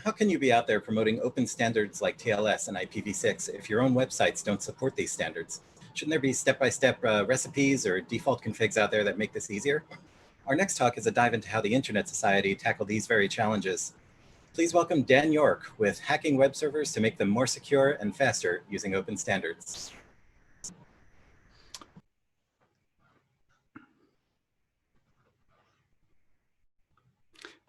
how can you be out there promoting open standards like TLS and IPv6 if your own websites don't support these standards? Shouldn't there be step-by-step recipes or default configs out there that make this easier? Our next talk is a dive into how the Internet Society tackled these very challenges. Please welcome Dan York with Hacking Web Servers to Make Them More Secure and Faster Using Open Standards.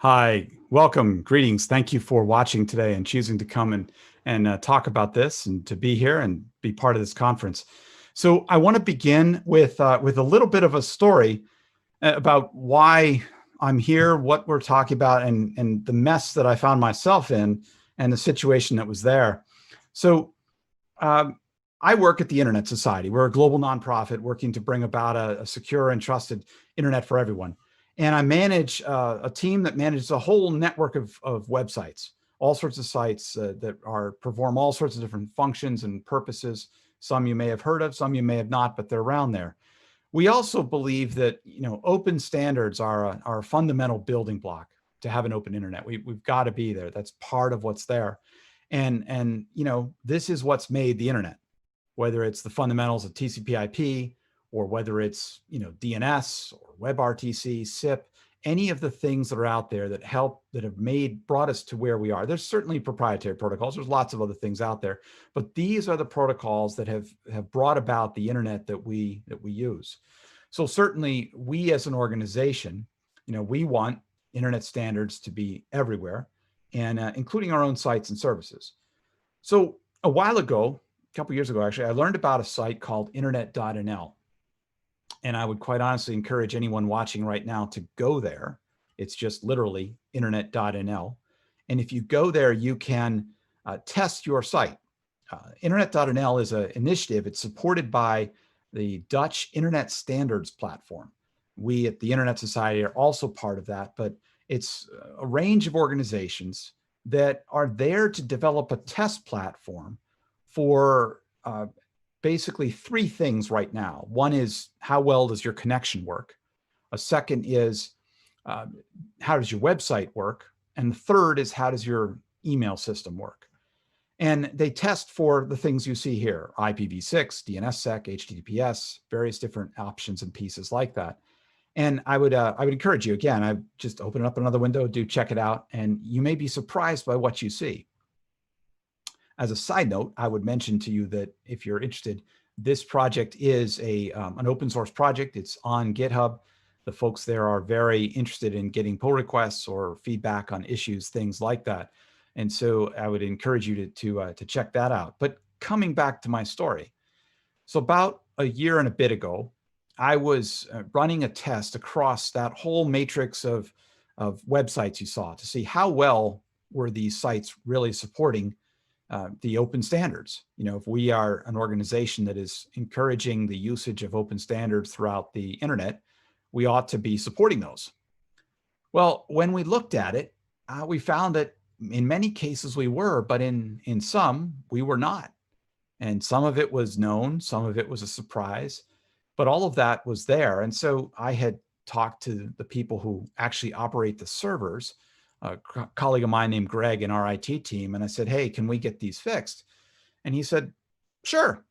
Hi, welcome, greetings. Thank you for watching today and choosing to come and talk about this and to be here and be part of this conference. So I want to begin with a little bit of a story about why I'm here, what we're talking about, and the mess that I found myself in and the situation that was there. So I work at the Internet Society. We're a global nonprofit working to bring about a secure and trusted internet for everyone. And I manage a team that manages a whole network of websites, all sorts of sites that perform all sorts of different functions and purposes. Some you may have heard of, some you may have not, but they're around there. We also believe that open standards are a fundamental building block to have an open internet. We've got to be there. That's part of what's there. And this is what's made the internet, whether it's the fundamentals of TCP/IP, or whether it's DNS or WebRTC, SIP, any of the things that are out there that have brought us to where we are. There's certainly proprietary protocols. There's lots of other things out there, but these are the protocols that have brought about the internet that we use. So certainly we as an organization, we want internet standards to be everywhere, and including our own sites and services. So a while ago, a couple years ago actually, I learned about a site called internet.nl. And I would quite honestly encourage anyone watching right now to go there. It's just literally internet.nl. And if you go there, you can test your site. Internet.nl is an initiative. It's supported by the Dutch Internet Standards Platform. We at the Internet Society are also part of that, but it's a range of organizations that are there to develop a test platform for basically three things right now. One is, how well does your connection work? A second is, how does your website work? And the third is, how does your email system work? And they test for the things you see here: IPv6, DNSSEC, HTTPS, various different options and pieces like that. And I would encourage you, again, I just open up another window, do check it out, and you may be surprised by what you see. As a side note, I would mention to you that if you're interested, this project is an open source project. It's on GitHub. The folks there are very interested in getting pull requests or feedback on issues, things like that. And so I would encourage you to check that out. But coming back to my story. So about a year and a bit ago, I was running a test across that whole matrix of websites you saw to see how well were these sites really supporting the open standards. If we are an organization that is encouraging the usage of open standards throughout the internet, we ought to be supporting those. Well, when we looked at it, we found that in many cases we were, but in some we were not. And some of it was known, some of it was a surprise, but all of that was there. And so I had talked to the people who actually operate the servers, a colleague of mine named Greg in our IT team. And I said, hey, can we get these fixed? And he said, sure,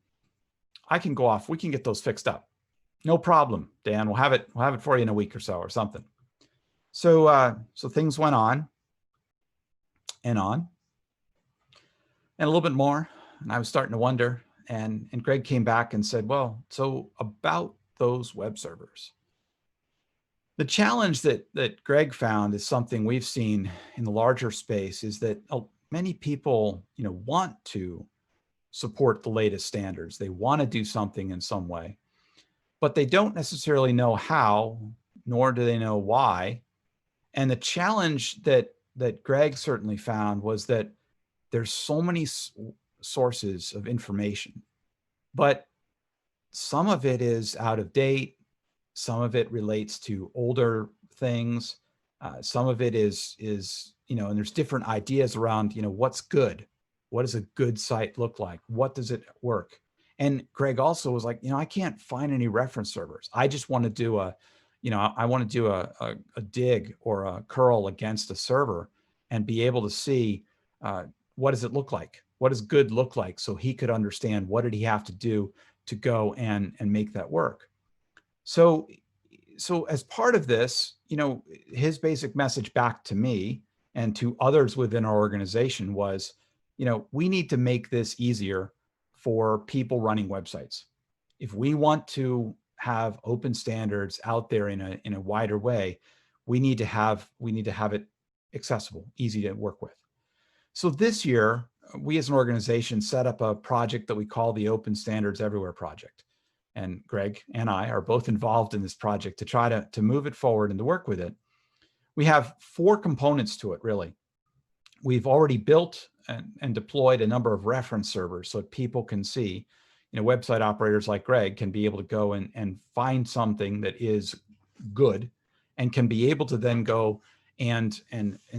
I can go off. We can get those fixed up. No problem, Dan, we'll have it for you in a week or so or something. So, so things went on and a little bit more. And I was starting to wonder, and Greg came back and said, well, so about those web servers. The challenge that Greg found is something we've seen in the larger space, is that many people, want to support the latest standards. They want to do something in some way, but they don't necessarily know how, nor do they know why. And the challenge that Greg certainly found was that there's so many sources of information, but some of it is out of date. Some of it relates to older things. Some of it is, and there's different ideas around, what's good. What does a good site look like? What does it work? And Greg also was like, I can't find any reference servers. I just want to do a dig or a curl against a server and be able to see what does it look like? What does good look like? So he could understand what did he have to do to go and make that work. So as part of this, his basic message back to me and to others within our organization was, we need to make this easier for people running websites. If we want to have open standards out there in a wider way, we need to have it accessible, easy to work with. So this year, we as an organization set up a project that we call the Open Standards Everywhere Project. And Greg and I are both involved in this project to try to move it forward and to work with it. We have 4 components to it, really. We've already built and deployed a number of reference servers so that people can see, website operators like Greg can be able to go and find something that is good and can be able to then go and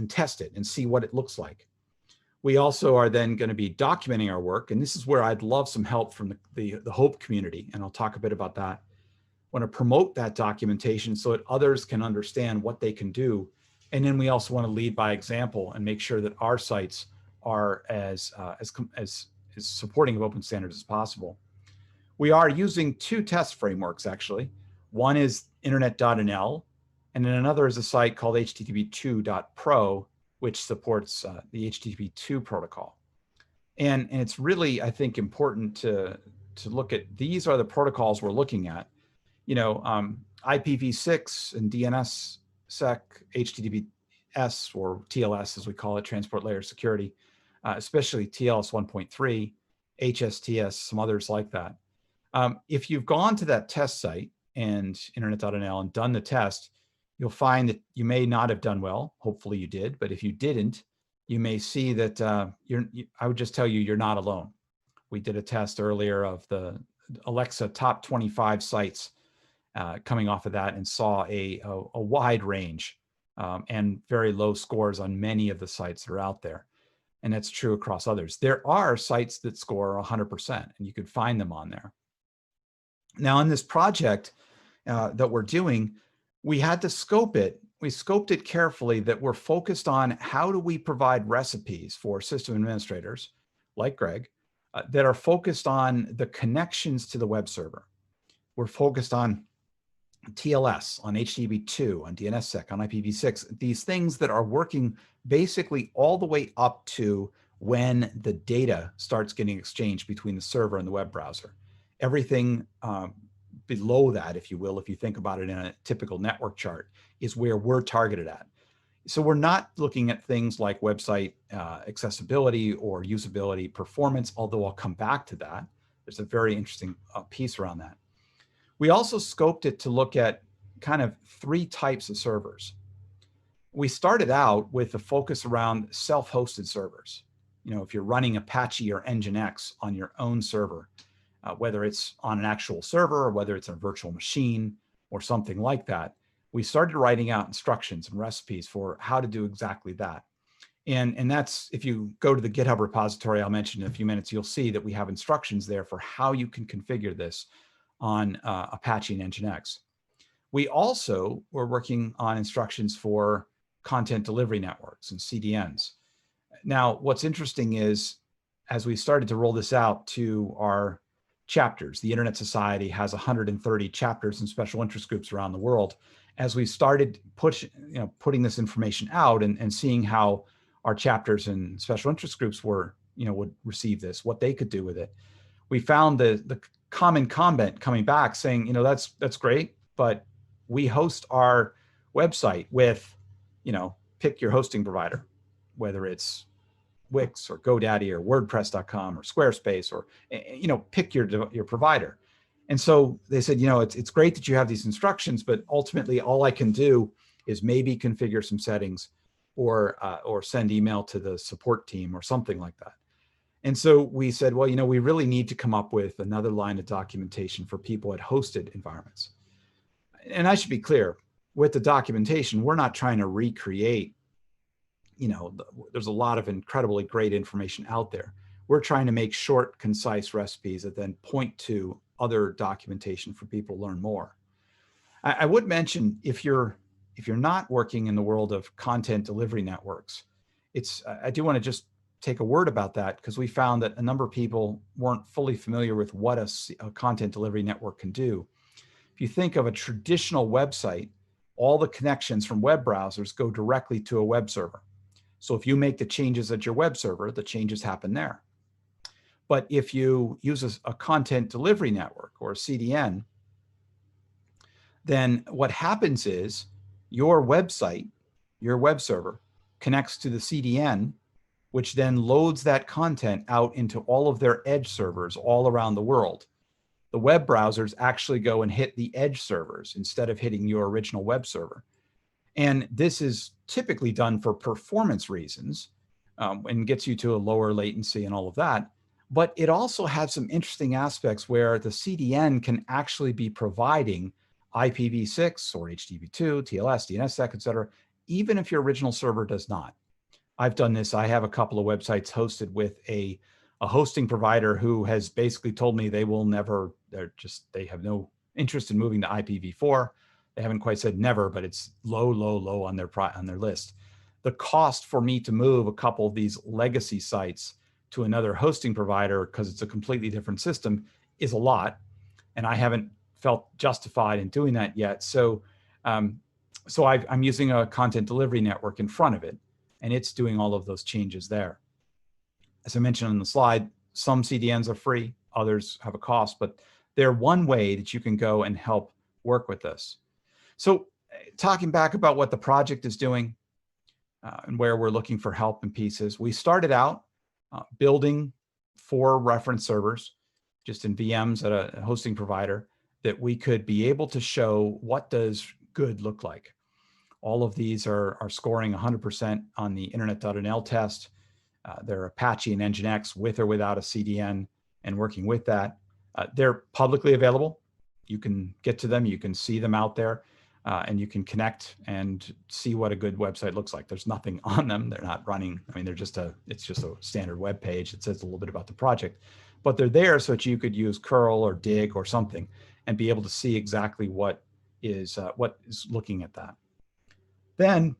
test it and see what it looks like. We also are then going to be documenting our work, and this is where I'd love some help from the Hope community, and I'll talk a bit about that. I want to promote that documentation so that others can understand what they can do, and then we also want to lead by example and make sure that our sites are as supporting of open standards as possible. We are using 2 test frameworks actually. One is internet.nl, and then another is a site called http2.pro, which supports the HTTP2 protocol. And it's really, I think, important to look at, these are the protocols we're looking at. IPv6 and DNSSEC, HTTPS, or TLS as we call it, Transport Layer Security, especially TLS 1.3, HSTS, some others like that. If you've gone to that test site and internet.nl and done the test, you'll find that you may not have done well. Hopefully you did, but if you didn't, you may see that I would just tell you, you're not alone. We did a test earlier of the Alexa top 25 sites coming off of that and saw a wide range and very low scores on many of the sites that are out there. And that's true across others. There are sites that score 100%, and you could find them on there. Now, in this project that we're doing, we had to scope it. We scoped it carefully that we're focused on how do we provide recipes for system administrators like Greg that are focused on the connections to the web server. We're focused on TLS, on HTTP2, on DNSSEC, on IPv6, these things that are working basically all the way up to when the data starts getting exchanged between the server and the web browser. Everything below that, if you will, if you think about it in a typical network chart, is where we're targeted at. So we're not looking at things like website accessibility or usability performance, although I'll come back to that. There's a very interesting piece around that. We also scoped it to look at kind of 3 types of servers. We started out with a focus around self-hosted servers. If you're running Apache or Nginx on your own server, whether it's on an actual server or whether it's a virtual machine or something like that, we started writing out instructions and recipes for how to do exactly that. And that's, if you go to the GitHub repository I'll mention in a few minutes, you'll see that we have instructions there for how you can configure this on Apache and Nginx. We also were working on instructions for content delivery networks and CDNs. Now, what's interesting is, as we started to roll this out to our chapters, the Internet Society has 130 chapters and special interest groups around the world. As we started putting this information out and seeing how our chapters and special interest groups would receive this, what they could do with it, we found the common comment coming back saying, that's great, but we host our website with, pick your hosting provider, whether it's Wix or GoDaddy or WordPress.com or Squarespace, or pick your provider. And so they said, it's great that you have these instructions, but ultimately all I can do is maybe configure some settings or send email to the support team or something like that. And so we said, well, we really need to come up with another line of documentation for people at hosted environments. And I should be clear, with the documentation, we're not trying to recreate, there's a lot of incredibly great information out there. We're trying to make short, concise recipes that then point to other documentation for people to learn more. I would mention, if you're not working in the world of content delivery networks, I do want to just take a word about that because we found that a number of people weren't fully familiar with what a content delivery network can do. If you think of a traditional website, all the connections from web browsers go directly to a web server. So if you make the changes at your web server, the changes happen there. But if you use a content delivery network or a CDN, then what happens is your website, your web server, connects to the CDN, which then loads that content out into all of their edge servers all around the world. The web browsers actually go and hit the edge servers instead of hitting your original web server. And this is typically done for performance reasons and gets you to a lower latency and all of that. But it also has some interesting aspects where the CDN can actually be providing IPv6 or HTTP2, TLS, DNSSEC, et cetera, even if your original server does not. I've done this. I have a couple of websites hosted with a hosting provider who has basically told me they will never, they have no interest in moving to IPv4. They haven't quite said never, but it's low, low, low on their list. The cost for me to move a couple of these legacy sites to another hosting provider, because it's a completely different system, is a lot. And I haven't felt justified in doing that yet. So, I'm using a content delivery network in front of it, and it's doing all of those changes there. As I mentioned on the slide, some CDNs are free, others have a cost, but they're one way that you can go and help work with this. So talking back about what the project is doing and where we're looking for help and pieces, we started out building 4 reference servers just in VMs at a hosting provider that we could be able to show what does good look like. All of these are scoring 100% on the internet.nl test. They're Apache and Nginx with or without a CDN and working with that. They're publicly available. You can get to them, you can see them out there, and you can connect and see what a good website looks like. There's nothing on them. They're not running. I mean, it's just a standard web page. It says a little bit about the project, but they're there so that you could use curl or dig or something and be able to see exactly what is looking at that. Then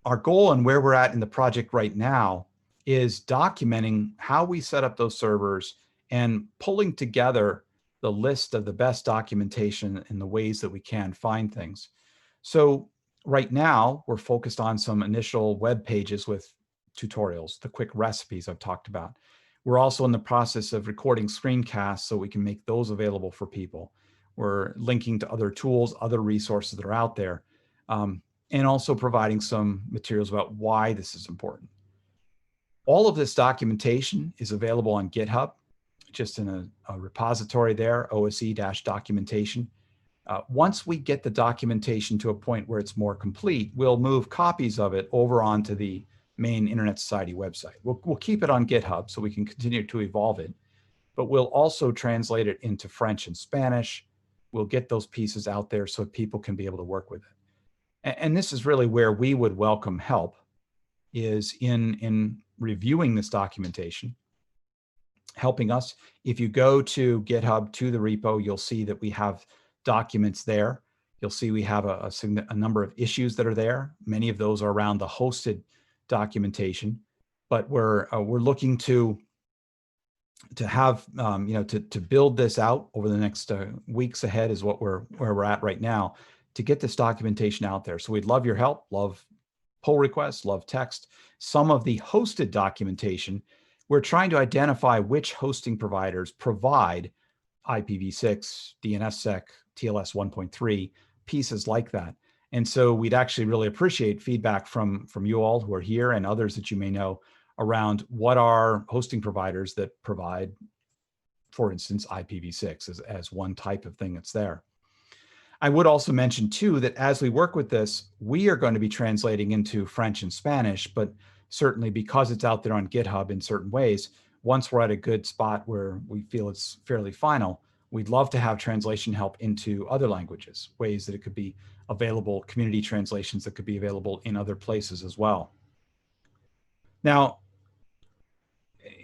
our goal and where we're at in the project right now is documenting how we set up those servers and pulling together the list of the best documentation in the ways that we can find things. So right now we're focused on some initial web pages with tutorials, the quick recipes I've talked about. We're also in the process of recording screencasts so we can make those available for people. We're linking to other tools, other resources that are out there, and also providing some materials about why this is important. All of this documentation is available on GitHub, just in a repository there, OSE-documentation. Once we get the documentation to a point where it's more complete, we'll move copies of it over onto the main Internet Society website. We'll keep it on GitHub so we can continue to evolve it, but we'll also translate it into French and Spanish. We'll get those pieces out there so people can be able to work with it. And this is really where we would welcome help, is in reviewing this documentation, helping us. If you go to GitHub, to the repo, you'll see that we have documents there. You'll see we have a number of issues that are there. Many of those are around the hosted documentation, but we're looking to have, to build this out over the next weeks ahead is where we're at right now, to get this documentation out there. So we'd love your help, love pull requests, love text. Some of the hosted documentation, we're trying to identify which hosting providers provide IPv6, DNSSEC, TLS 1.3, pieces like that. And so we'd actually really appreciate feedback from you all who are here and others that you may know around what are hosting providers that provide, for instance, IPv6 as one type of thing that's there. I would also mention too that as we work with this, we are going to be translating into French and Spanish, but certainly because it's out there on GitHub in certain ways, once we're at a good spot where we feel it's fairly final, we'd love to have translation help into other languages, ways that it could be available, community translations that could be available in other places as well. Now,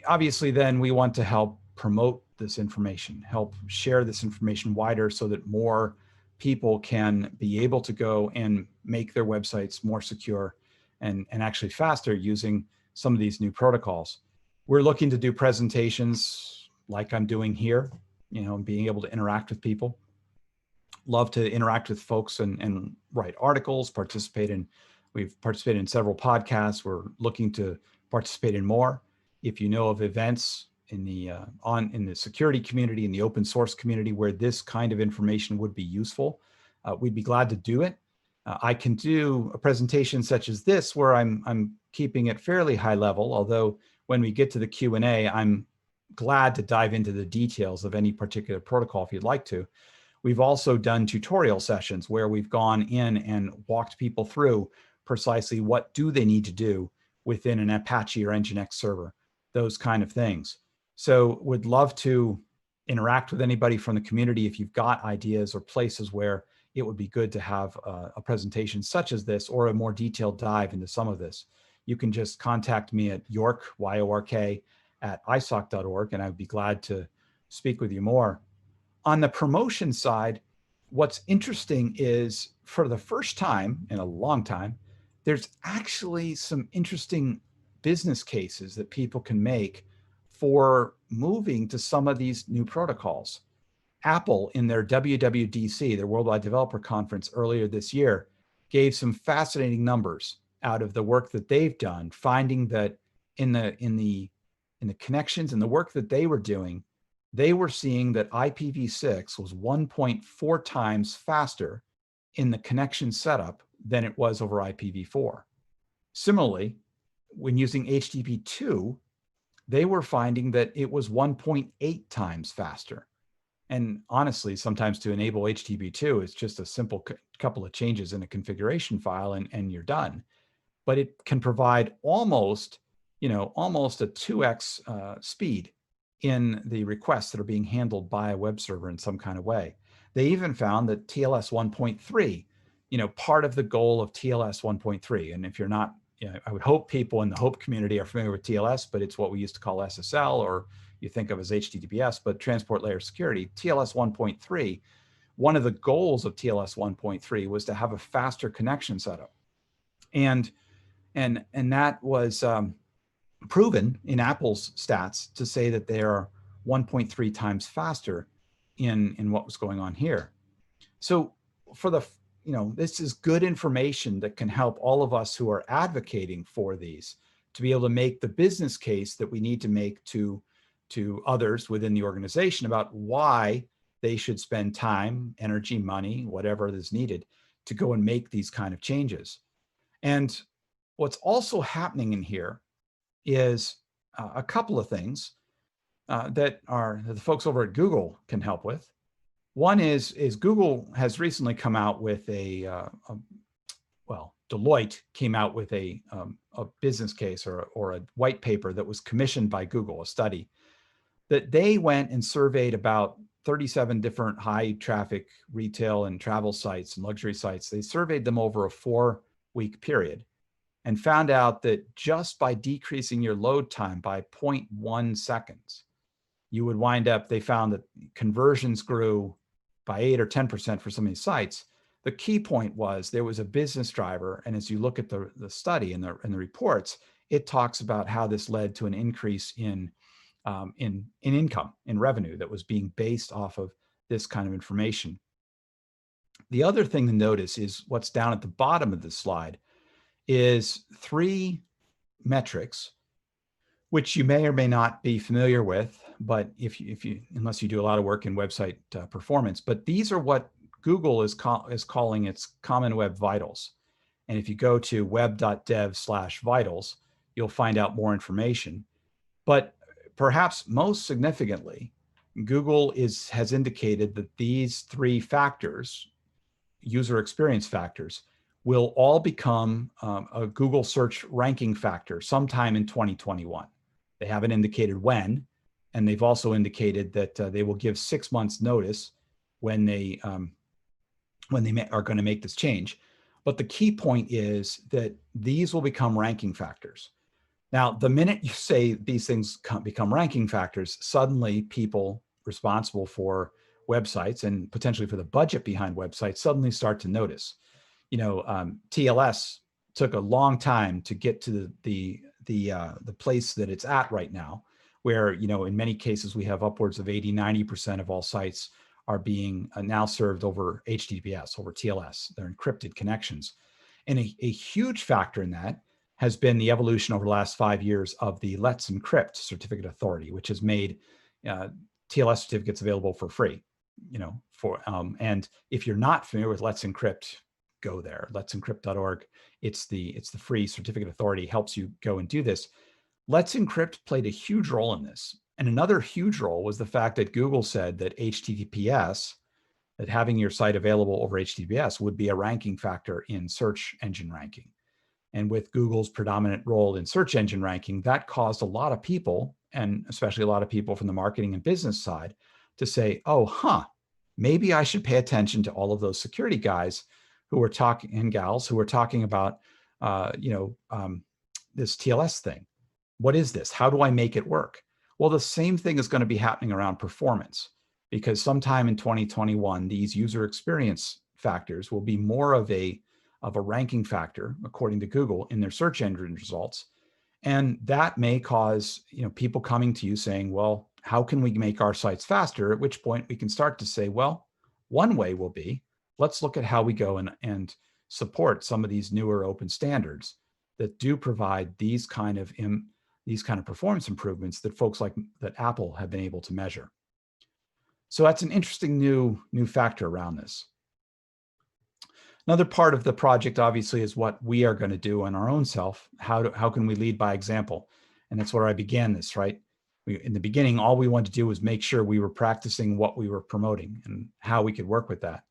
obviously then we want to help promote this information, help share this information wider so that more people can be able to go and make their websites more secure and actually faster using some of these new protocols. We're looking to do presentations like I'm doing here, being able to interact with people. Love to interact with folks and write articles, we've participated in several podcasts. We're looking to participate in more. If you know of events in the security community, in the open source community where this kind of information would be useful, we'd be glad to do it. I can do a presentation such as this where I'm keeping it fairly high level, although when we get to the Q&A, I'm glad to dive into the details of any particular protocol if you'd like to. We've also done tutorial sessions where we've gone in and walked people through precisely what do they need to do within an Apache or Nginx server, those kind of things. So would love to interact with anybody from the community if you've got ideas or places where it would be good to have a presentation such as this or a more detailed dive into some of this. You can just contact me at York, Y-O-R-K, @isoc.org, and I'd be glad to speak with you more. On the promotion side, what's interesting is for the first time in a long time, there's actually some interesting business cases that people can make for moving to some of these new protocols. Apple, in their WWDC, their Worldwide Developer Conference earlier this year, gave some fascinating numbers out of the work that they've done, finding that in the connections and the work that they were doing, they were seeing that IPv6 was 1.4 times faster in the connection setup than it was over IPv4. Similarly, when using HTTP2, they were finding that it was 1.8 times faster. And honestly, sometimes to enable HTTP2, it's just a simple couple of changes in a configuration file and you're done. But it can provide almost a 2x speed in the requests that are being handled by a web server in some kind of way. They even found that TLS 1.3, part of the goal of TLS 1.3, and if you're not, I would hope people in the HOPE community are familiar with TLS, but it's what we used to call SSL, or you think of as HTTPS, but transport layer security. TLS 1.3, one of the goals of TLS 1.3 was to have a faster connection setup. And that was proven in Apple's stats to say that they are 1.3 times faster in what was going on here. So for this is good information that can help all of us who are advocating for these to be able to make the business case that we need to make to others within the organization about why they should spend time, energy, money, whatever is needed to go and make these kind of changes. And what's also happening in here is a couple of things that the folks over at Google can help with. One is Google has recently come out with Deloitte came out with a business case or a white paper that was commissioned by Google, a study that they went and surveyed about 37 different high traffic retail and travel sites and luxury sites. They surveyed them over a 4-week period and found out that just by decreasing your load time by 0.1 seconds, you would wind up, they found that conversions grew by 8 or 10% for some of these sites. The key point was there was a business driver. And as you look at the study and the reports, it talks about how this led to an increase in income, in revenue that was being based off of this kind of information. The other thing to notice is what's down at the bottom of this slide is 3 metrics, which you may or may not be familiar with, but unless you do a lot of work in website performance, but these are what Google is calling its Common Web Vitals. And if you go to web.dev/vitals, you'll find out more information. But perhaps most significantly, Google has indicated that these 3 factors, user experience factors, will all become a Google search ranking factor sometime in 2021. They haven't indicated when, and they've also indicated that they will give 6 months notice when they are going to make this change. But the key point is that these will become ranking factors. Now, the minute you say these things become ranking factors, suddenly people responsible for websites and potentially for the budget behind websites suddenly start to notice. TLS took a long time to get to the the place that it's at right now, where, in many cases we have upwards of 80–90% of all sites are being now served over HTTPS, over TLS. They're encrypted connections. And a huge factor in that has been the evolution over the last 5 years of the Let's Encrypt certificate authority, which has made TLS certificates available for free. And if you're not familiar with Let's Encrypt, go there. let'sencrypt.org. It's the free certificate authority, helps you go and do this. Let's Encrypt played a huge role in this. And another huge role was the fact that Google said that HTTPS, that having your site available over HTTPS would be a ranking factor in search engine ranking. And with Google's predominant role in search engine ranking, that caused a lot of people, and especially a lot of people from the marketing and business side, to say, oh, maybe I should pay attention to all of those security guys who were talking, and gals who were talking about, this TLS thing. What is this? How do I make it work? Well, the same thing is going to be happening around performance, because sometime in 2021, these user experience factors will be more of a ranking factor, according to Google, in their search engine results. And that may cause, people coming to you saying, well, how can we make our sites faster? At which point we can start to say, well, one way will be, let's look at how we go and support some of these newer open standards that do provide these kind of performance improvements that folks like Apple have been able to measure. So that's an interesting new factor around this. Another part of the project, obviously, is what we are going to do on our own self. How can we lead by example? And that's where I began this, right? In the beginning, all we wanted to do was make sure we were practicing what we were promoting and how we could work with that.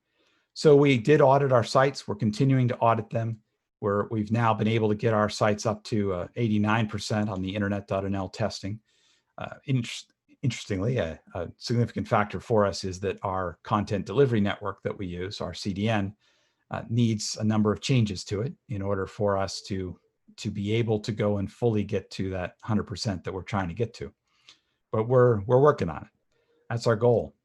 So we did audit our sites. We're continuing to audit them. We've now been able to get our sites up to 89% on the internet.nl testing. Interestingly, a significant factor for us is that our content delivery network that we use, our CDN, needs a number of changes to it in order for us to be able to go and fully get to that 100% that we're trying to get to. But we're working on it. That's our goal.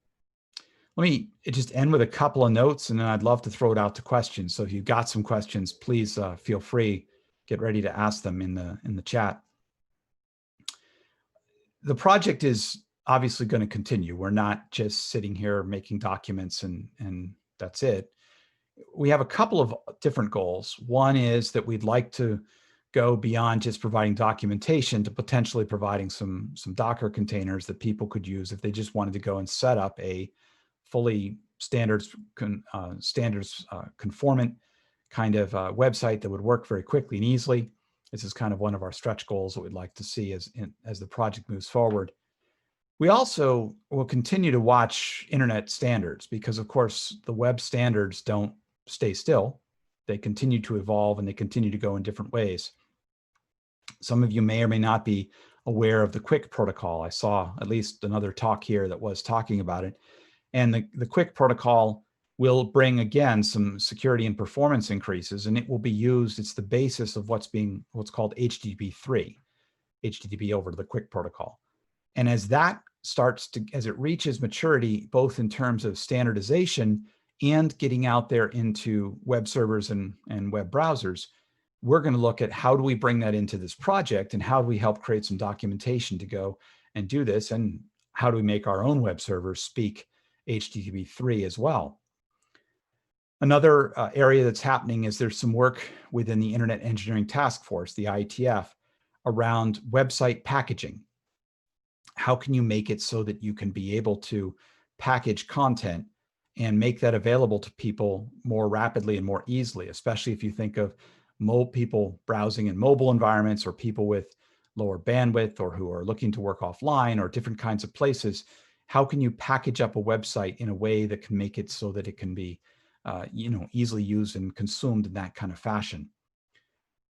Let me just end with a couple of notes, and then I'd love to throw it out to questions. So if you've got some questions, please feel free, get ready to ask them in the chat. The project is obviously going to continue. We're not just sitting here making documents and that's it. We have a couple of different goals. One is that we'd like to go beyond just providing documentation to potentially providing some Docker containers that people could use if they just wanted to go and set up a fully standards conformant kind of website that would work very quickly and easily. This is kind of one of our stretch goals that we'd like to see as the project moves forward. We also will continue to watch internet standards because, of course, the web standards don't stay still. They continue to evolve and they continue to go in different ways. Some of you may or may not be aware of the QUIC protocol. I saw at least another talk here that was talking about it. And the QUIC protocol will bring, again, some security and performance increases, and it will be used, it's the basis of what's called HTTP 3, HTTP over to the QUIC protocol. And as that as it reaches maturity, both in terms of standardization and getting out there into web servers and web browsers, we're going to look at how do we bring that into this project and how do we help create some documentation to go and do this, and how do we make our own web servers speak HTTP 3 as well. Another area that's happening is there's some work within the Internet Engineering Task Force, the IETF, around website packaging. How can you make it so that you can be able to package content and make that available to people more rapidly and more easily, especially if you think of people browsing in mobile environments or people with lower bandwidth or who are looking to work offline or different kinds of places. How can you package up a website in a way that can make it so that it can be easily used and consumed in that kind of fashion?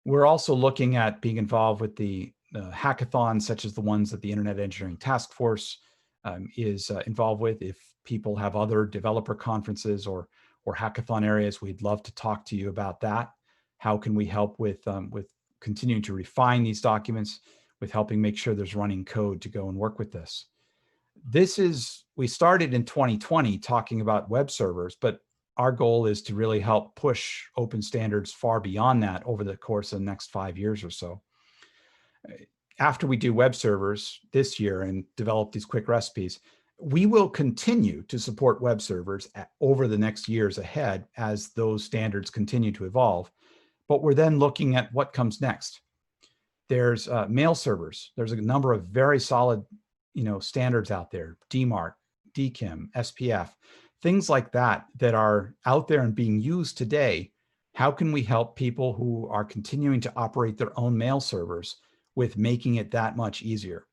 We're also looking at being involved with the hackathons, such as the ones that the Internet Engineering Task Force is involved with. If people have other developer conferences or hackathon areas, we'd love to talk to you about that. How can we help with continuing to refine these documents, with helping make sure there's running code to go and work with this? We started in 2020 talking about web servers, but our goal is to really help push open standards far beyond that over the course of the next 5 years or so. After we do web servers this year and develop these quick recipes, we will continue to support web servers over the next years ahead as those standards continue to evolve. But we're then looking at what comes next. There's mail servers. There's a number of very solid, standards out there, DMARC, DKIM, SPF, things like that that are out there and being used today. How can we help people who are continuing to operate their own mail servers with making it that much easier?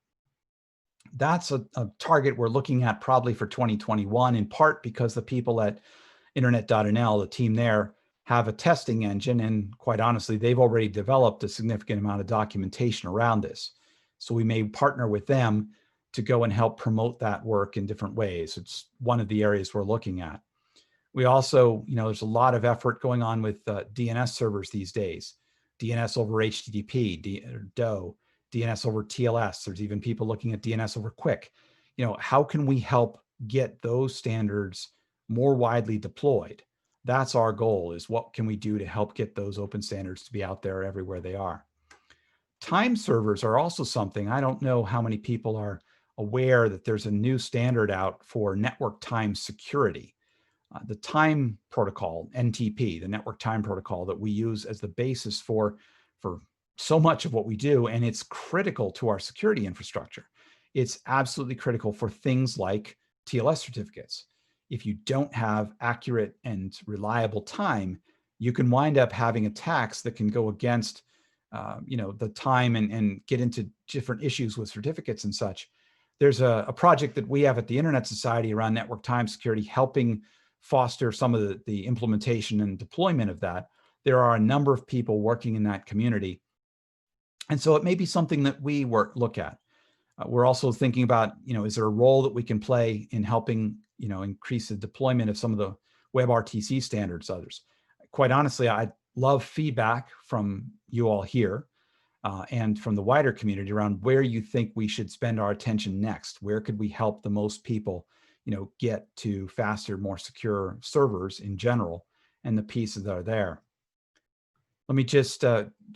That's a target we're looking at probably for 2021, in part because the people at Internet.nl, the team there, have a testing engine, and quite honestly, they've already developed a significant amount of documentation around this. So we may partner with them to go and help promote that work in different ways. It's one of the areas we're looking at. We also, there's a lot of effort going on with DNS servers these days. DNS over HTTP, DOE, DNS over TLS. There's even people looking at DNS over QUIC. How can we help get those standards more widely deployed? That's our goal, is what can we do to help get those open standards to be out there everywhere they are. Time servers are also something. I don't know how many people are aware that there's a new standard out for network time security. The time protocol, NTP, the network time protocol that we use as the basis for so much of what we do, and it's critical to our security infrastructure. It's absolutely critical for things like TLS certificates. If you don't have accurate and reliable time, you can wind up having attacks that can go against the time and get into different issues with certificates and such. There's a project that we have at the Internet Society around network time security, helping foster some of the implementation and deployment of that. There are a number of people working in that community. And so it may be something that we look at. We're also thinking about, is there a role that we can play in helping, increase the deployment of some of the WebRTC standards, others. Quite honestly, I love feedback from you all here and from the wider community around where you think we should spend our attention next. Where could we help the most people, get to faster, more secure servers in general, and the pieces that are there. Let me just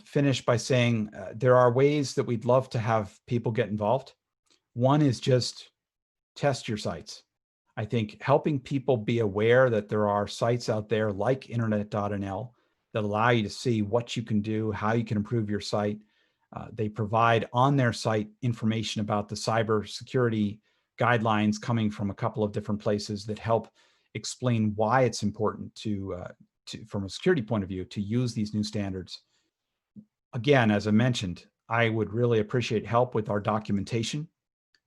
finish by saying there are ways that we'd love to have people get involved. One is just test your sites. I think helping people be aware that there are sites out there like Internet.nl that allow you to see what you can do, how you can improve your site. They provide on their site information about the cybersecurity guidelines coming from a couple of different places that help explain why it's important to from a security point of view, to use these new standards. Again, as I mentioned, I would really appreciate help with our documentation.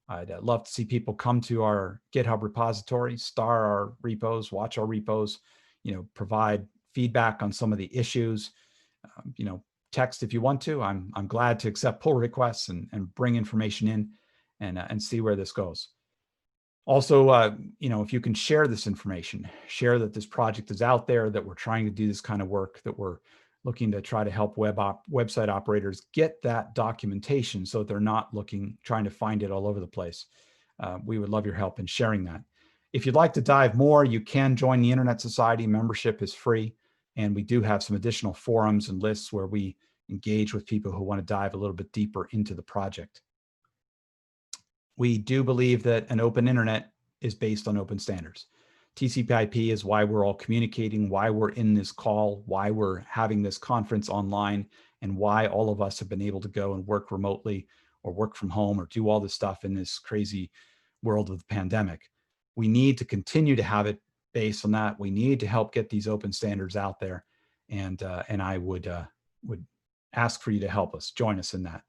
I'd love to see people come to our GitHub repository, star our repos, watch our repos, provide feedback on some of the issues, text if you want to. I'm glad to accept pull requests and bring information in and see where this goes. Also, if you can share this information, share that this project is out there, that we're trying to do this kind of work, that we're looking to try to help website operators get that documentation so they're not trying to find it all over the place. We would love your help in sharing that. If you'd like to dive more, you can join the Internet Society. Membership is free, and we do have some additional forums and lists where we engage with people who want to dive a little bit deeper into the project. We do believe that an open internet is based on open standards. TCP/IP is why we're all communicating, why we're in this call, why we're having this conference online, and why all of us have been able to go and work remotely or work from home or do all this stuff in this crazy world of the pandemic. We need to continue to have it based on that. We need to help get these open standards out there, and I would ask for you to help us, join us in that.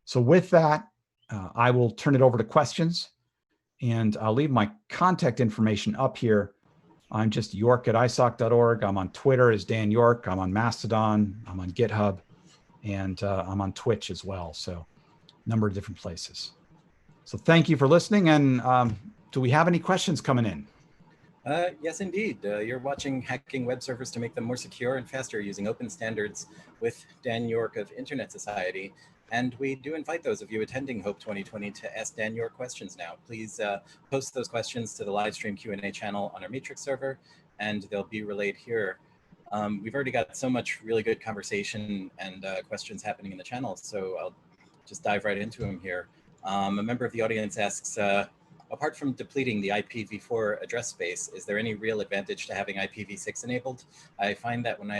So with that, I will turn it over to questions, and I'll leave my contact information up here. I'm just york@isoc.org. I'm on Twitter as Dan York. I'm on Mastodon. I'm on GitHub, and I'm on Twitch as well. So a number of different places. So thank you for listening. And do we have any questions coming in? Yes, indeed. You're watching Hacking Web Servers to Make Them More Secure and Faster Using Open Standards with Dan York of Internet Society. And we do invite those of you attending HOPE 2020 to ask Dan your questions now. Please post those questions to the live stream Q&A channel on our Matrix server, and they'll be relayed here. We've already got so much really good conversation and questions happening in the channel, so I'll just dive right into them here. A member of the audience asks, apart from depleting the IPv4 address space, is there any real advantage to having IPv6 enabled? I find that when I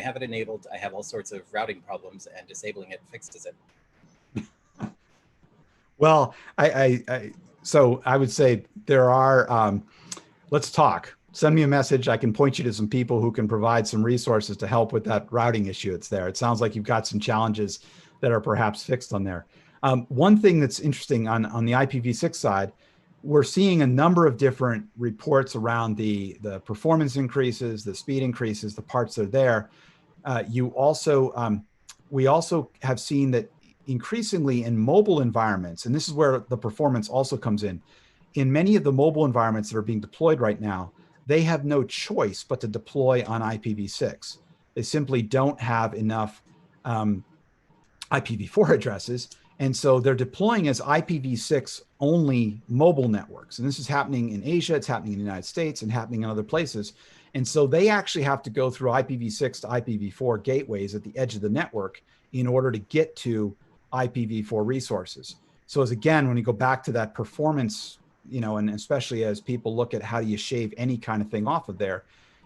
have it enabled, I have all sorts of routing problems, and disabling it fixes it. Well, so I would say there are, let's talk. Send me a message. I can point you to some people who can provide some resources to help with that routing issue that's there. It sounds like you've got some challenges that are perhaps fixed on there. One thing that's interesting on the IPv6 side, we're seeing a number of different reports around the performance increases, the speed increases, the parts that are there. We also have seen that increasingly in mobile environments, and this is where the performance also comes in many of the mobile environments that are being deployed right now, they have no choice but to deploy on IPv6. They simply don't have enough IPv4 addresses. And so they're deploying as IPv6 only mobile networks. And this is happening in Asia, it's happening in the United States, and happening in other places. And so they actually have to go through IPv6 to IPv4 gateways at the edge of the network in order to get to IPv4 resources. So as again, when you go back to that performance, and especially as people look at how do you shave any kind of thing off of there,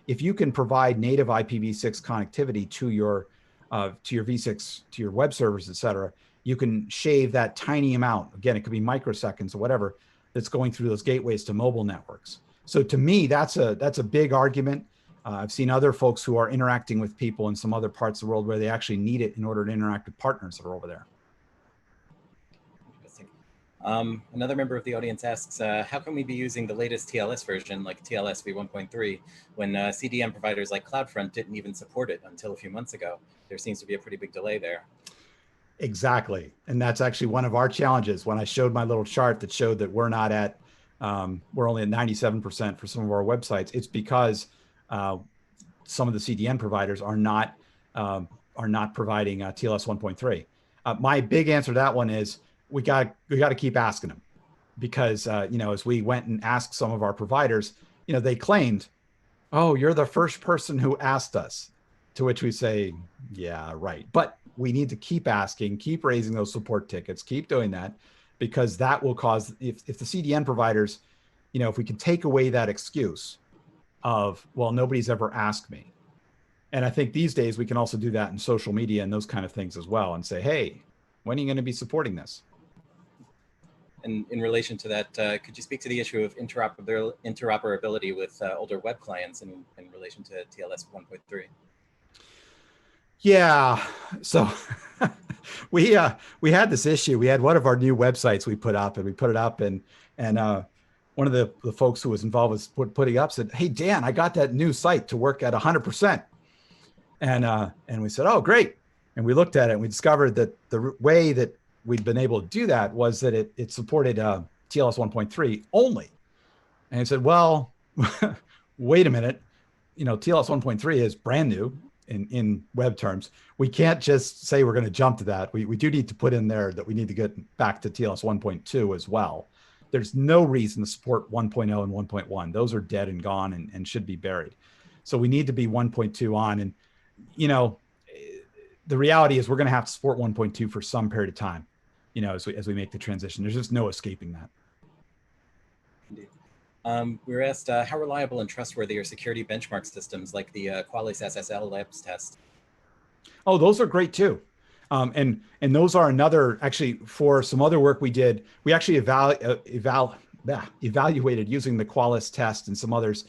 if you can provide native IPv6 connectivity to your V6, to your web servers, et cetera, you can shave that tiny amount. Again, it could be microseconds or whatever that's going through those gateways to mobile networks. So to me, that's a big argument. I've seen other folks who are interacting with people in some other parts of the world where they actually need it in order to interact with partners that are over there. Another member of the audience asks, how can we be using the latest TLS version like TLS v1.3 when CDN providers like CloudFront didn't even support it until a few months ago? There seems to be a pretty big delay there. Exactly. And that's actually one of our challenges. When I showed my little chart that showed that we're only at 97% for some of our websites, it's because some of the CDN providers are not providing TLS 1.3. My big answer to that one is we got to keep asking them, because as we went and asked some of our providers, they claimed, oh, you're the first person who asked us, to which we say, yeah, right. But we need to keep asking, keep raising those support tickets, keep doing that, because that will cause, if the CDN providers, if we can take away that excuse of, well, nobody's ever asked me. And I think these days we can also do that in social media and those kind of things as well, and say, hey, when are you going to be supporting this? And in relation to that, could you speak to the issue of interoperability with older web clients in relation to TLS 1.3? Yeah, so we had this issue. We had one of our new websites we put up, and we put it up, and one of the folks who was involved with putting up said, hey, Dan, I got that new site to work at 100%. And we said, oh, great. And we looked at it and we discovered that the way that we'd been able to do that was that it supported TLS 1.3 only. And he said, well, wait a minute, TLS 1.3 is brand new in web terms. We can't just say we're going to jump to that. We do need to put in there that we need to get back to TLS 1.2 as well. There's no reason to support 1.0 and 1.1. Those are dead and gone and should be buried. So we need to be 1.2 on. And, the reality is we're going to have to support 1.2 for some period of time, as we make the transition. There's just no escaping that. Indeed. We were asked, how reliable and trustworthy are security benchmark systems like the Qualys SSL Labs test? Oh, those are great too. And those are another, actually, for some other work we did, we actually evaluated using the Qualys test and some others.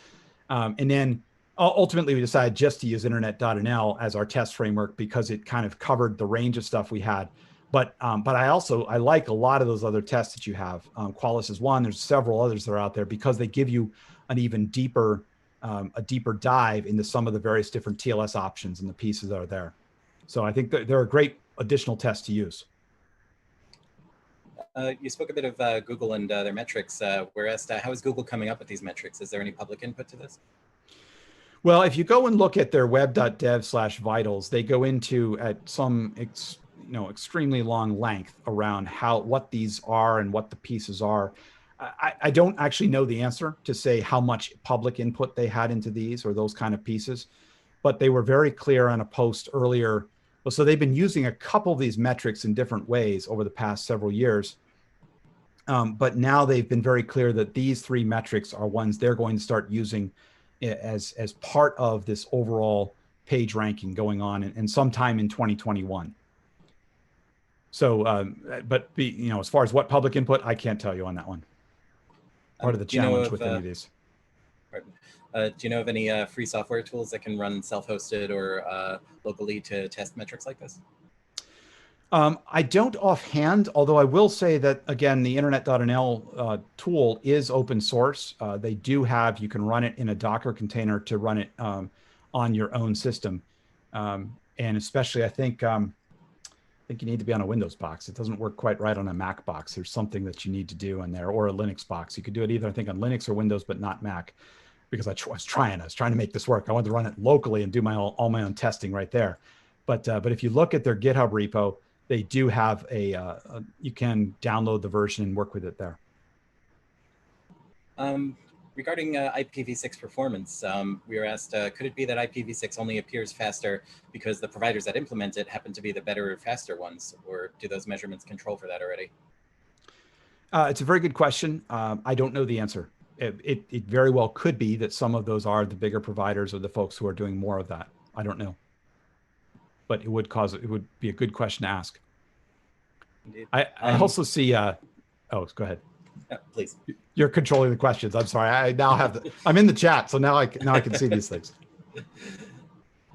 And then ultimately we decided just to use internet.nl as our test framework because it kind of covered the range of stuff we had. But I like a lot of those other tests that you have. Qualys is one. There's several others that are out there because they give you an even deeper, a deeper dive into some of the various different TLS options and the pieces that are there. So I think they're a great additional test to use. You spoke a bit of Google and their metrics. We're asked, how is Google coming up with these metrics? Is there any public input to this? Well, if you go and look at their web.dev/vitals, they go into at some extremely long length around what these are and what the pieces are. I don't actually know the answer to say how much public input they had into these or those kind of pieces, but they were very clear on a post earlier Well, so they've been using a couple of these metrics in different ways over the past several years. But now they've been very clear that these 3 metrics are ones they're going to start using as part of this overall page ranking going on and sometime in 2021. So, but as far as what public input, I can't tell you on that one. Part of the challenge with any of these. Do you know of any free software tools that can run self-hosted or locally to test metrics like this? I don't offhand, although I will say that, again, the internet.nl tool is open source. They do have, you can run it in a Docker container to run it on your own system. And especially, I think you need to be on a Windows box. It doesn't work quite right on a Mac box. There's something that you need to do in there, or a Linux box. You could do it either, I think, on Linux or Windows, but not Mac, because I was trying to make this work. I wanted to run it locally and do all my own testing right there. But if you look at their GitHub repo, they do have you can download the version and work with it there. Regarding IPv6 performance, we were asked, could it be that IPv6 only appears faster because the providers that implement it happen to be the better or faster ones, or do those measurements control for that already? It's a very good question. I don't know the answer. It very well could be that some of those are the bigger providers or the folks who are doing more of that. I don't know. But it would be a good question to ask. Indeed. I also see, oh, go ahead. Please. You're controlling the questions. I'm sorry. I now have I'm in the chat, so now I can see these things.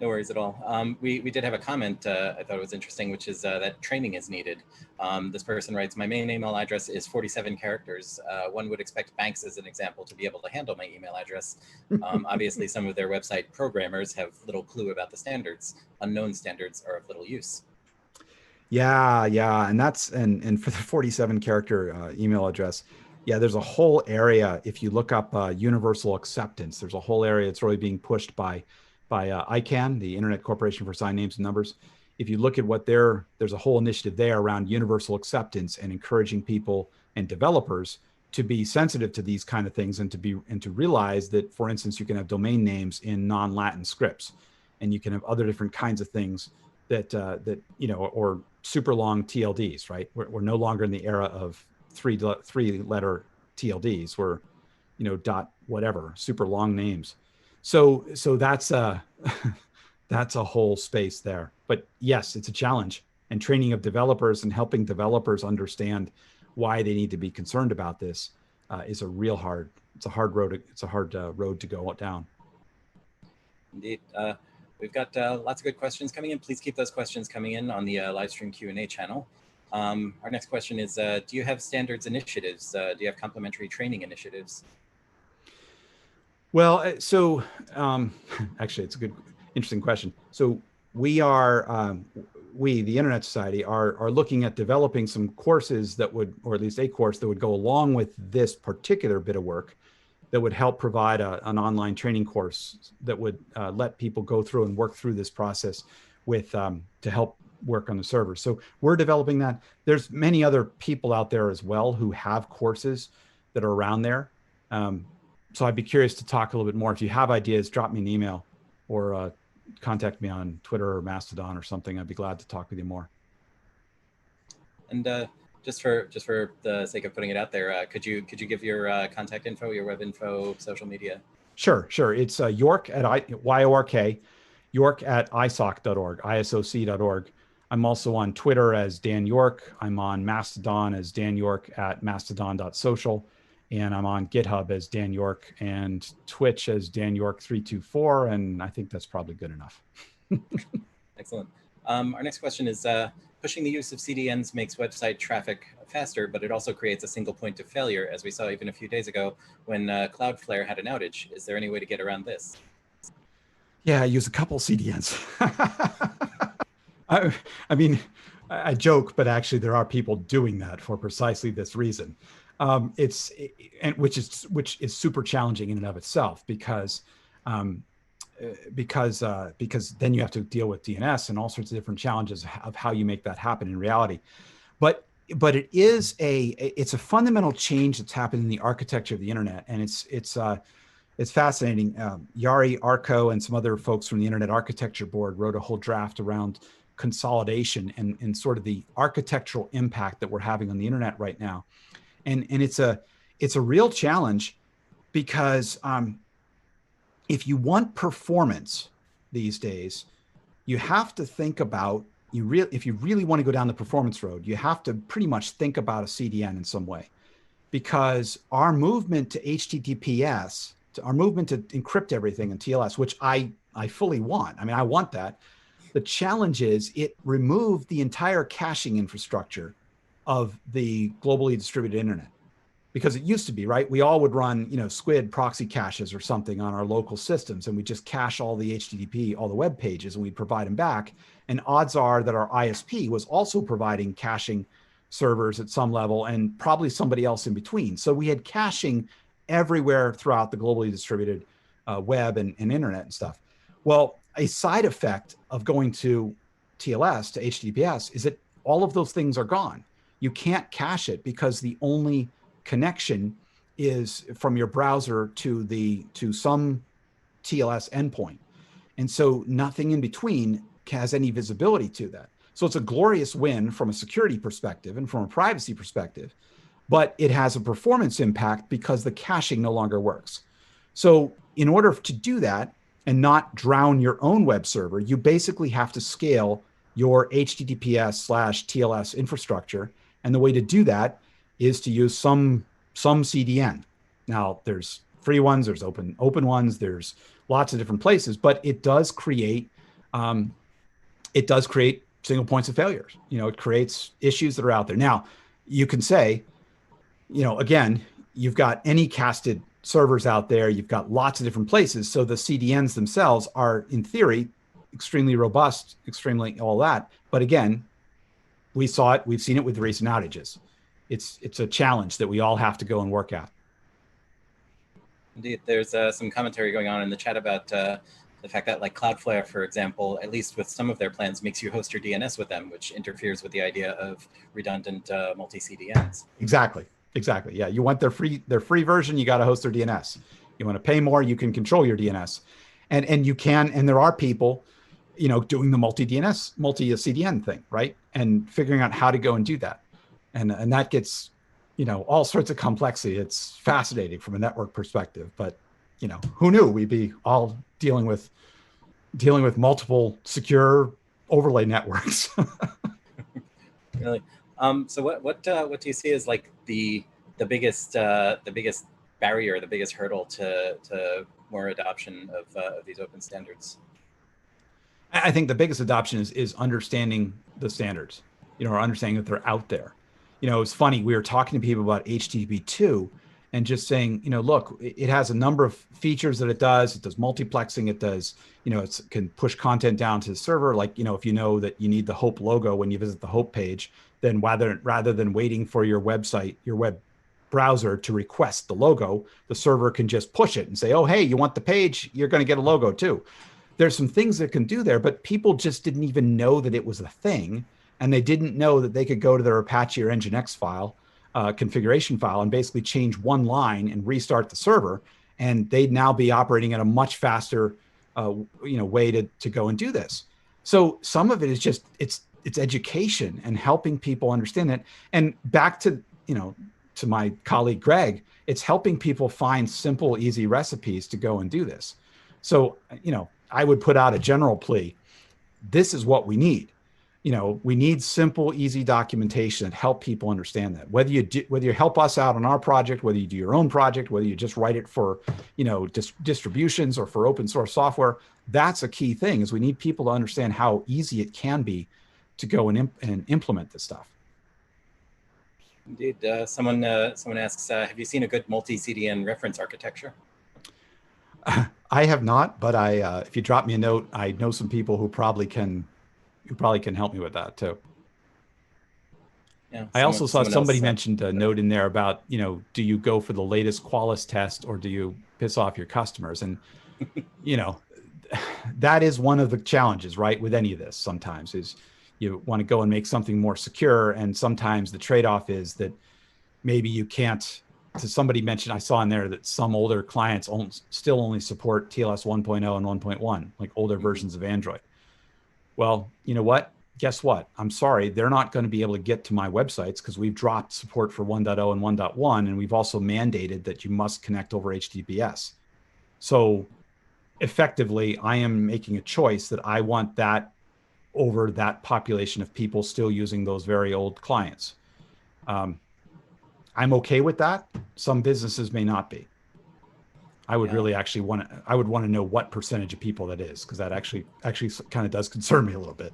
No worries at all. We did have a comment I thought was interesting, which is that training is needed. This person writes, my main email address is 47 characters. One would expect banks, as an example, to be able to handle my email address. Obviously, some of their website programmers have little clue about the standards. Unknown standards are of little use. Yeah. And that's, and for the 47 character email address, yeah, there's a whole area. If you look up universal acceptance, there's a whole area that's really being pushed by ICANN, the Internet Corporation for Assigned Names and Numbers. If you look at what there's a whole initiative there around universal acceptance and encouraging people and developers to be sensitive to these kind of things and to realize that, for instance, you can have domain names in non-Latin scripts, and you can have other different kinds of things that or super long TLDs, right? We're no longer in the era of three letter TLDs. We're dot whatever, super long names. So that's that's a whole space there. But yes, it's a challenge, and training of developers and helping developers understand why they need to be concerned about this is a hard road to go down. Indeed. We've got lots of good questions coming in. Please keep those questions coming in on the live stream Q&A channel. Our next question is, do you have standards initiatives? Do you have complementary training initiatives? Well, so actually, it's a good, interesting question. So we are, the Internet Society, are looking at developing some courses that would, or at least a course that would go along with this particular bit of work, that would help provide an online training course that would let people go through and work through this process with to help work on the server. So we're developing that. There's many other people out there as well who have courses that are around there. So I'd be curious to talk a little bit more. If you have ideas, drop me an email or contact me on Twitter or Mastodon or something. I'd be glad to talk with you more. And just for the sake of putting it out there, could you give your contact info, your web info, social media? Sure. It's York at YORK, York at isoc.org, ISOC.org. I'm also on Twitter as Dan York. I'm on Mastodon as Dan York at mastodon.social. And I'm on GitHub as Dan York, and Twitch as Dan York 324. And I think that's probably good enough. Excellent. Our next question is, pushing the use of CDNs makes website traffic faster, but it also creates a single point of failure, as we saw even a few days ago when Cloudflare had an outage. Is there any way to get around this? Yeah, I use a couple CDNs. I mean, I joke, but actually there are people doing that for precisely this reason. Which is super challenging in and of itself, because then you have to deal with DNS and all sorts of different challenges of how you make that happen in reality. But it's a fundamental change that's happened in the architecture of the internet, and it's fascinating. Yari Arko and some other folks from the Internet Architecture Board wrote a whole draft around consolidation and sort of the architectural impact that we're having on the internet right now. And it's a real challenge because if you want performance these days, you have to think about, if you really want to go down the performance road, you have to pretty much think about a CDN in some way, because our movement to HTTPS, our movement to encrypt everything in TLS, which I fully want. I mean, I want that. The challenge is it removed the entire caching infrastructure of the globally distributed internet. Because it used to be, right? We all would run, Squid proxy caches or something on our local systems, and we just cache all the HTTP, all the web pages, and we provide them back. And odds are that our ISP was also providing caching servers at some level, and probably somebody else in between. So we had caching everywhere throughout the globally distributed web and internet and stuff. Well, a side effect of going to TLS, to HTTPS, is that all of those things are gone. You can't cache it because the only connection is from your browser to some TLS endpoint. And so nothing in between has any visibility to that. So it's a glorious win from a security perspective and from a privacy perspective, but it has a performance impact because the caching no longer works. So in order to do that and not drown your own web server, you basically have to scale your HTTPS/TLS infrastructure. And the way to do that is to use some CDN. Now, there's free ones, there's open ones, there's lots of different places, but it does create single points of failures. It creates issues that are out there. Now, you can say, again, you've got any casted servers out there, you've got lots of different places. So the CDNs themselves are, in theory, extremely robust, extremely all that. But again, we've seen it with the recent outages. It's a challenge that we all have to go and work at. Indeed, there's some commentary going on in the chat about the fact that, like, Cloudflare, for example, at least with some of their plans, makes you host your DNS with them, which interferes with the idea of redundant multi-CDNs. Exactly. Yeah, you want their free version, you got to host their DNS. You want to pay more, you can control your DNS, and you can. And there are people, doing the multi-CDN thing, right? And figuring out how to go and do that. And that gets, all sorts of complexity. It's fascinating from a network perspective, but who knew we'd be all dealing with multiple secure overlay networks. Really. So what do you see as, like, the biggest barrier, the biggest hurdle to more adoption of these open standards? I think the biggest adoption is understanding the standards, or understanding that they're out there. It's funny, we were talking to people about HTTP2 and just saying, look, it has a number of features that it does multiplexing, it does, it can push content down to the server. Like, if you know that you need the Hope logo when you visit the Hope page, then rather than waiting for your website, your web browser to request the logo, the server can just push it and say, oh, hey, you want the page? You're going to get a logo too. There's some things that can do there, but people just didn't even know that it was a thing. And they didn't know that they could go to their Apache or Nginx file, configuration file, and basically change one line and restart the server. And they'd now be operating at a much faster way to go and do this. So some of it is just, it's education and helping people understand it. And back to, to my colleague, Greg, it's helping people find simple, easy recipes to go and do this. So, I would put out a general plea. This is what we need. We need simple, easy documentation that help people understand that. Whether you help us out on our project, whether you do your own project, whether you just write it for, distributions or for open source software, that's a key thing. Is we need people to understand how easy it can be to go and implement this stuff. Indeed. Someone asks, have you seen a good multi-CDN reference architecture? I have not, but if you drop me a note, I know some people who probably can help me with that too. Yeah, I also saw somebody mentioned a note in there about, do you go for the latest Qualys test or do you piss off your customers? And, that is one of the challenges, right? With any of this sometimes is you want to go and make something more secure. And sometimes the trade-off is that maybe you can't. So somebody mentioned, I saw in there that some older clients still only support TLS 1.0 and 1.1, like older versions of Android. Well, you know what? guess what? I'm sorry, they're not going to be able to get to my websites because we've dropped support for 1.0 and 1.1, and we've also mandated that you must connect over HTTPS. So effectively, I am making a choice that I want that over that population of people still using those very old clients. I'm okay with that. Some businesses may not be. I would really actually want to, I would want to know what percentage of people that is, because that actually kind of does concern me a little bit.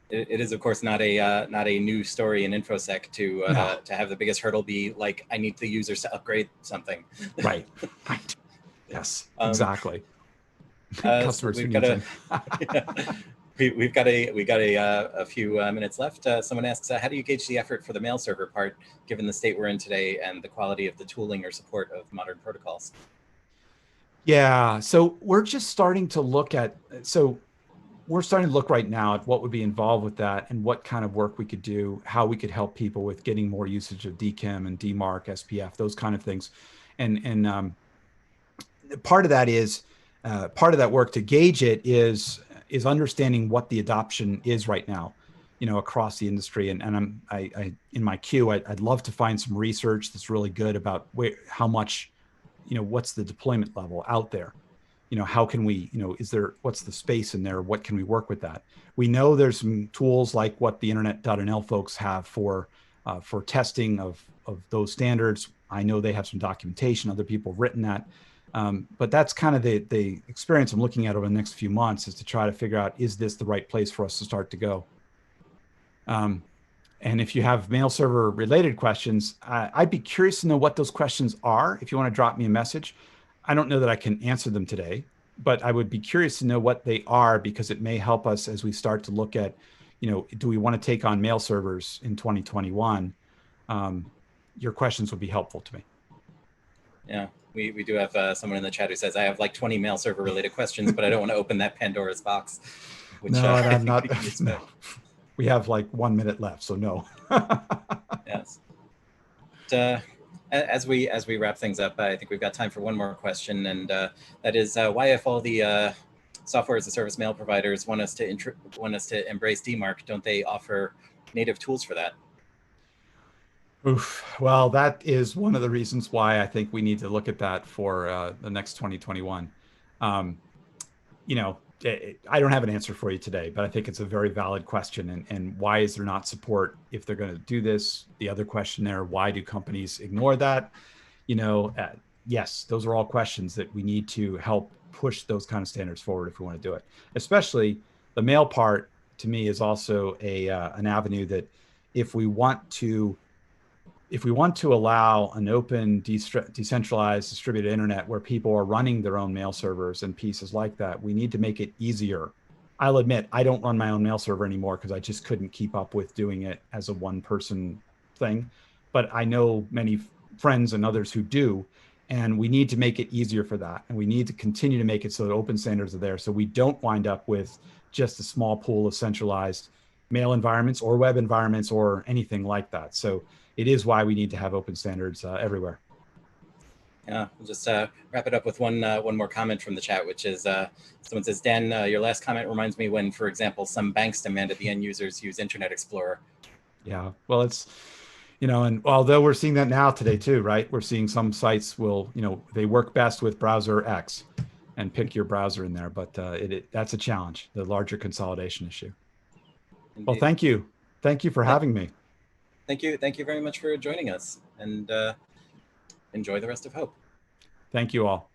It is, of course, not a new story in InfoSec to have the biggest hurdle be like, I need the users to upgrade something. Right. Yes, exactly. Customers who need to. We've got a few minutes left. Someone asks, how do you gauge the effort for the mail server part, given the state we're in today and the quality of the tooling or support of modern protocols? Yeah, so we're just starting to look at, we're starting to look right now at what would be involved with that and what kind of work we could do, how we could help people with getting more usage of DKIM and DMARC, SPF, those kind of things. And part of that is, part of that work to gauge it is understanding what the adoption is right now, across the industry. And I in my queue, I'd love to find some research that's really good about how much, what's the deployment level out there. How can we, what's the space in there? What can we work with that? We know there's some tools like what the internet.nl folks have for testing of those standards. I know they have some documentation, other people have written that. But that's kind of the experience I'm looking at over the next few months, is to try to figure out, is this the right place for us to start to go? And if you have mail server related questions, I'd be curious to know what those questions are. If you want to drop me a message, I don't know that I can answer them today, but I would be curious to know what they are, because it may help us as we start to look at, do we want to take on mail servers in 2021? Your questions would be helpful to me. Yeah, we do have someone in the chat who says, I have like 20 mail server related questions, but I don't want to open that Pandora's box. Which, no, I'm not. No. We have like 1 minute left, so no. Yes. As we wrap things up, I think we've got time for one more question, and that is, why, if all the software as a service mail providers want us to embrace DMARC, don't they offer native tools for that? Oof. Well, that is one of the reasons why I think we need to look at that for the next 2021. I don't have an answer for you today, but I think it's a very valid question. And why is there not support if they're going to do this? The other question there, why do companies ignore that? Yes, those are all questions that we need to help push those kind of standards forward if we want to do it. Especially the mail part, to me, is also an avenue that if we want to allow an open, decentralized, distributed internet where people are running their own mail servers and pieces like that, we need to make it easier. I'll admit, I don't run my own mail server anymore because I just couldn't keep up with doing it as a one-person thing. But I know many friends and others who do, and we need to make it easier for that. And we need to continue to make it so that open standards are there, so we don't wind up with just a small pool of centralized mail environments or web environments or anything like that. So it is why we need to have open standards everywhere. Yeah, we'll just wrap it up with one more comment from the chat, which is someone says, Dan, your last comment reminds me when, for example, some banks demanded the end users use Internet Explorer. Yeah, well, it's, and although we're seeing that now today too, right? We're seeing some sites will, they work best with browser X and pick your browser in there, but that's a challenge, the larger consolidation issue. Indeed. Well, thank you. Thank you for having me. Thank you. Thank you very much for joining us, and enjoy the rest of Hope. Thank you all.